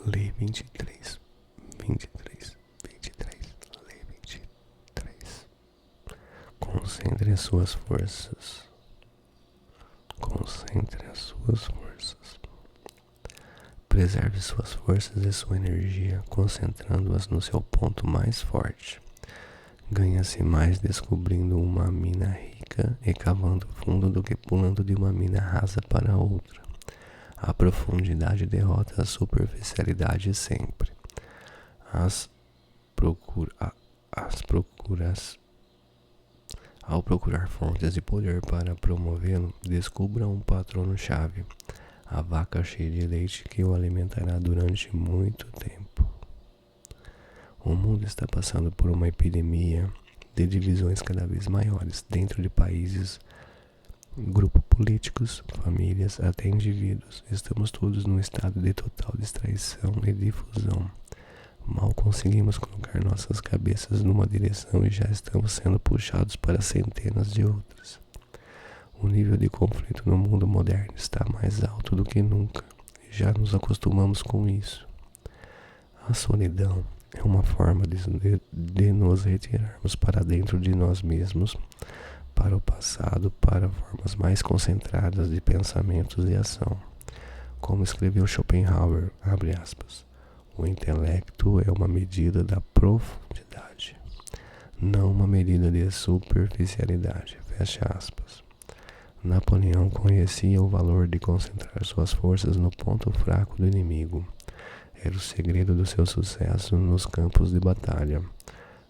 Lei 23, 23, 23, Lei 23. Concentre as suas forças. Concentre as suas forças. Preserve suas forças e sua energia, concentrando-as no seu ponto mais forte. Ganha-se mais descobrindo uma mina rica e cavando fundo do que pulando de uma mina rasa para outra. A profundidade derrota a superficialidade sempre. Ao procurar fontes de poder para promovê-lo, descubra um patrono-chave, a vaca cheia de leite que o alimentará durante muito tempo. O mundo está passando por uma epidemia de divisões cada vez maiores dentro de países, grupos políticos, famílias, até indivíduos. Estamos todos num estado de total distraição e difusão. Mal conseguimos colocar nossas cabeças numa direção e já estamos sendo puxados para centenas de outras. O nível de conflito no mundo moderno está mais alto do que nunca e já nos acostumamos com isso. A solidão é uma forma de nos retirarmos para dentro de nós mesmos, para o passado, para formas mais concentradas de pensamentos e ação. Como escreveu Schopenhauer, abre aspas, o intelecto é uma medida da profundidade, não uma medida de superficialidade, fecha aspas. Napoleão conhecia o valor de concentrar suas forças no ponto fraco do inimigo. Era o segredo do seu sucesso nos campos de batalha.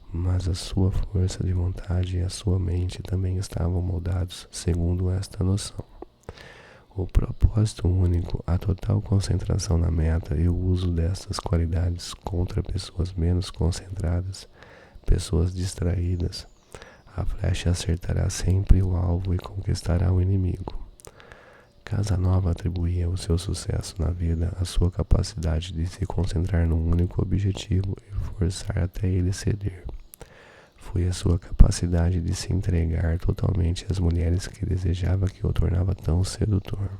Mas a sua força de vontade e a sua mente também estavam moldados segundo esta noção. O propósito único, a total concentração na meta e o uso destas qualidades contra pessoas menos concentradas, pessoas distraídas. A flecha acertará sempre o alvo e conquistará o inimigo. Casanova atribuía o seu sucesso na vida à sua capacidade de se concentrar num único objetivo e forçar até ele ceder. Foi a sua capacidade de se entregar totalmente às mulheres que desejava que o tornava tão sedutor.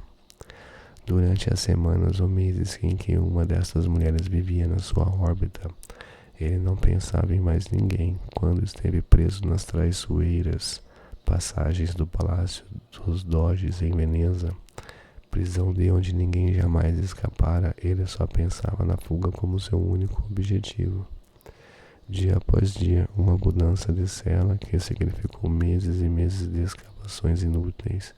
Durante as semanas ou meses em que uma dessas mulheres vivia na sua órbita, ele não pensava em mais ninguém quando esteve preso nas traiçoeiras passagens do Palácio dos Doges em Veneza, prisão de onde ninguém jamais escapara. Ele só pensava na fuga como seu único objetivo. Dia após dia, uma mudança de cela que significou meses e meses de escavações inúteis.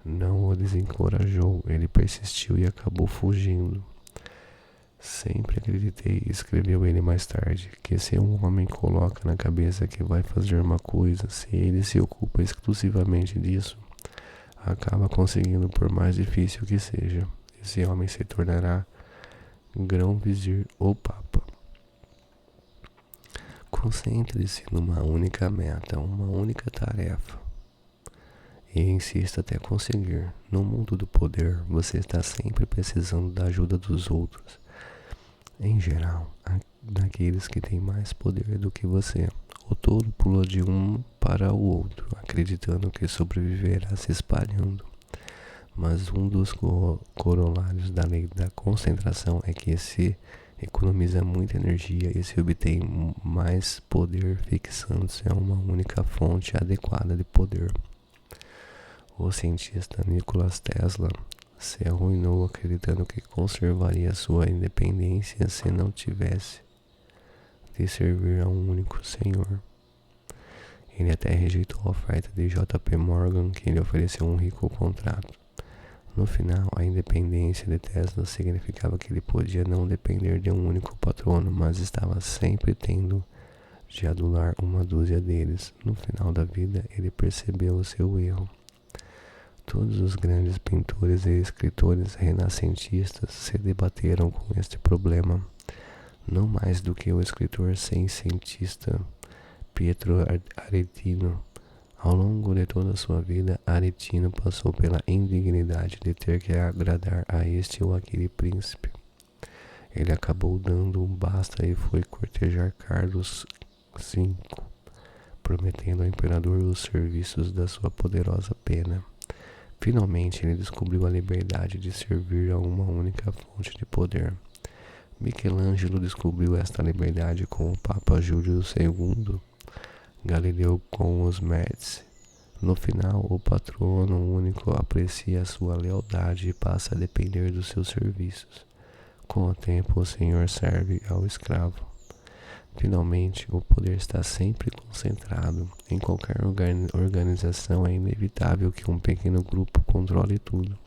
Não o desencorajou, ele persistiu e acabou fugindo. Sempre acreditei, escreveu ele mais tarde, que se um homem coloca na cabeça que vai fazer uma coisa, se ele se ocupa exclusivamente disso, acaba conseguindo por mais difícil que seja. Esse homem se tornará grão-vizir ou papa. Concentre-se numa única meta, uma única tarefa. E insista até conseguir. No mundo do poder, você está sempre precisando da ajuda dos outros. Em geral, daqueles que têm mais poder do que você. O todo pula de um para o outro, acreditando que sobreviverá se espalhando. Mas um dos corolários da lei da concentração é que se economiza muita energia e se obtém mais poder fixando-se a uma única fonte adequada de poder. O cientista Nikola Tesla se arruinou acreditando que conservaria sua independência se não tivesse de servir a um único senhor. Ele até rejeitou a oferta de J.P. Morgan, que lhe ofereceu um rico contrato. No final, a independência de Tesla significava que ele podia não depender de um único patrono, mas estava sempre tendo de adular uma dúzia deles. No final da vida, ele percebeu o seu erro. Todos os grandes pintores e escritores renascentistas se debateram com este problema, não mais do que o escritor seiscentista Pietro Aretino. Ao longo de toda a sua vida, Aretino passou pela indignidade de ter que agradar a este ou aquele príncipe. Ele acabou dando um basta e foi cortejar Carlos V, prometendo ao imperador os serviços da sua poderosa pena. Finalmente, ele descobriu a liberdade de servir a uma única fonte de poder. Michelangelo descobriu esta liberdade com o Papa Júlio II, Galileu com os Médici. No final, o patrono único aprecia sua lealdade e passa a depender dos seus serviços. Com o tempo, o senhor serve ao escravo. Finalmente, o poder está sempre concentrado. Em qualquer organização é inevitável que um pequeno grupo controle tudo.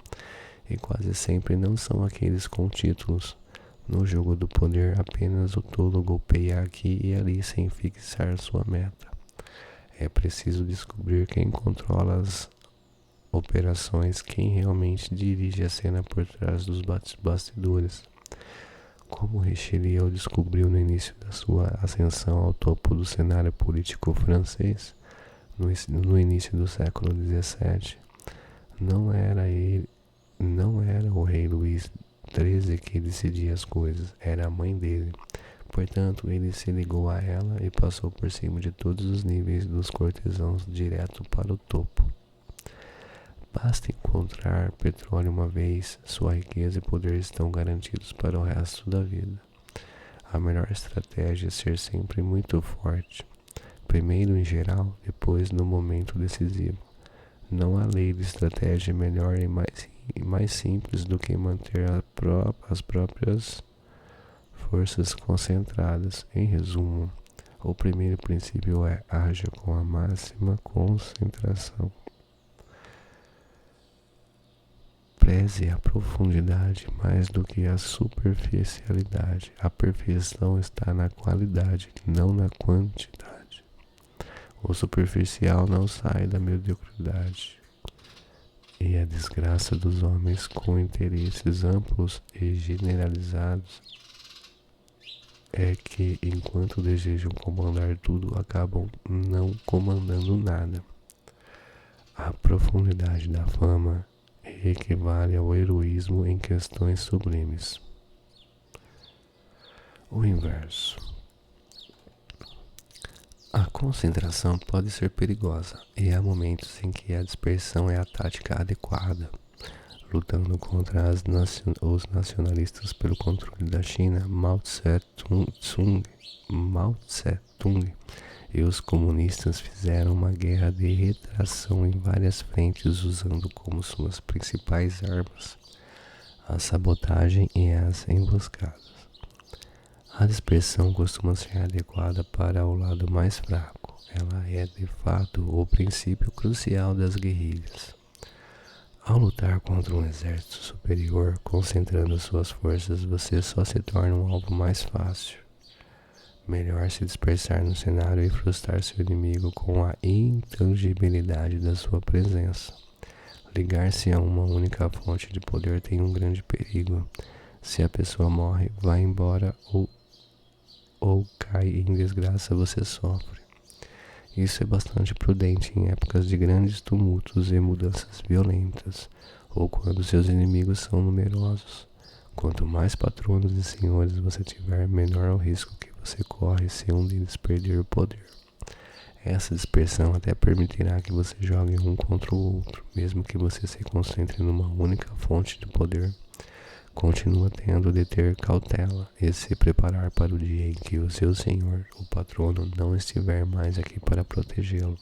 E quase sempre não são aqueles com títulos. No jogo do poder, apenas o tolo golpeia aqui e ali sem fixar sua meta. É preciso descobrir quem controla as operações, quem realmente dirige a cena por trás dos bastidores. Como Richelieu descobriu no início da sua ascensão ao topo do cenário político francês, no início do século XVII, não era o rei Luís XIII que decidia as coisas, era a mãe dele. Portanto, ele se ligou a ela e passou por cima de todos os níveis dos cortesãos direto para o topo. Basta encontrar petróleo uma vez, sua riqueza e poder estão garantidos para o resto da vida. A melhor estratégia é ser sempre muito forte. Primeiro em geral, depois no momento decisivo. Não há lei de estratégia melhor e mais simples do que manter as próprias forças concentradas. Em resumo, o primeiro princípio é: haja com a máxima concentração. Preze a profundidade mais do que a superficialidade. A perfeição está na qualidade, não na quantidade. O superficial não sai da mediocridade. E a desgraça dos homens com interesses amplos e generalizados é que, enquanto desejam comandar tudo, acabam não comandando nada. A profundidade da fama equivale ao heroísmo em questões sublimes. O inverso. A concentração pode ser perigosa, e há momentos em que a dispersão é a tática adequada. Lutando contra os nacionalistas pelo controle da China, Mao Tse-tung e os comunistas fizeram uma guerra de retração em várias frentes, usando como suas principais armas a sabotagem e as emboscadas. A dispersão costuma ser adequada para o lado mais fraco. Ela é, de fato, o princípio crucial das guerrilhas. Ao lutar contra um exército superior, concentrando suas forças, você só se torna um alvo mais fácil. Melhor se dispersar no cenário e frustrar seu inimigo com a intangibilidade da sua presença. Ligar-se a uma única fonte de poder tem um grande perigo. Se a pessoa morre, vai embora ou cai em desgraça, você sofre. Isso é bastante prudente em épocas de grandes tumultos e mudanças violentas, ou quando seus inimigos são numerosos. Quanto mais patronos e senhores você tiver, menor é o risco que você corre se um deles perder o poder. Essa dispersão até permitirá que você jogue um contra o outro, mesmo que você se concentre numa única fonte de poder. Continua tendo de ter cautela e se preparar para o dia em que o seu senhor, o patrono, não estiver mais aqui para protegê-lo.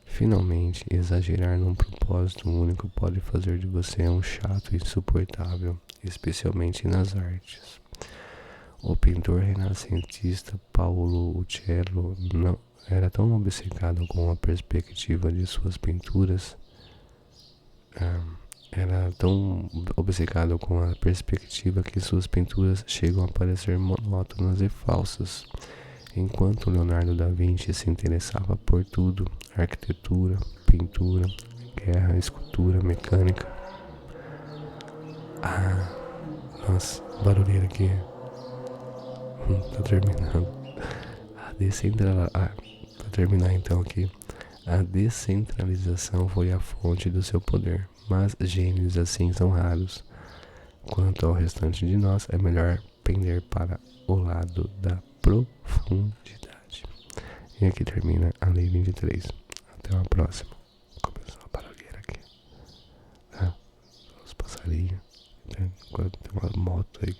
Finalmente, exagerar num propósito único pode fazer de você um chato insuportável, especialmente nas artes. O pintor renascentista Paolo Uccello não era tão obcecado com a perspectiva de suas pinturas, que suas pinturas chegam a parecer monótonas e falsas, enquanto Leonardo da Vinci se interessava por tudo: arquitetura, pintura, guerra, escultura, mecânica. Nossa, barulheira aqui. Tá terminando. Pra terminar então aqui. A descentralização foi a fonte do seu poder, mas gênios assim são raros. Quanto ao restante de nós, é melhor pender para o lado da profundidade. E aqui termina a Lei 23. Até uma próxima. Começou a barulheira aqui. Os passarinhos. Tem uma moto aí.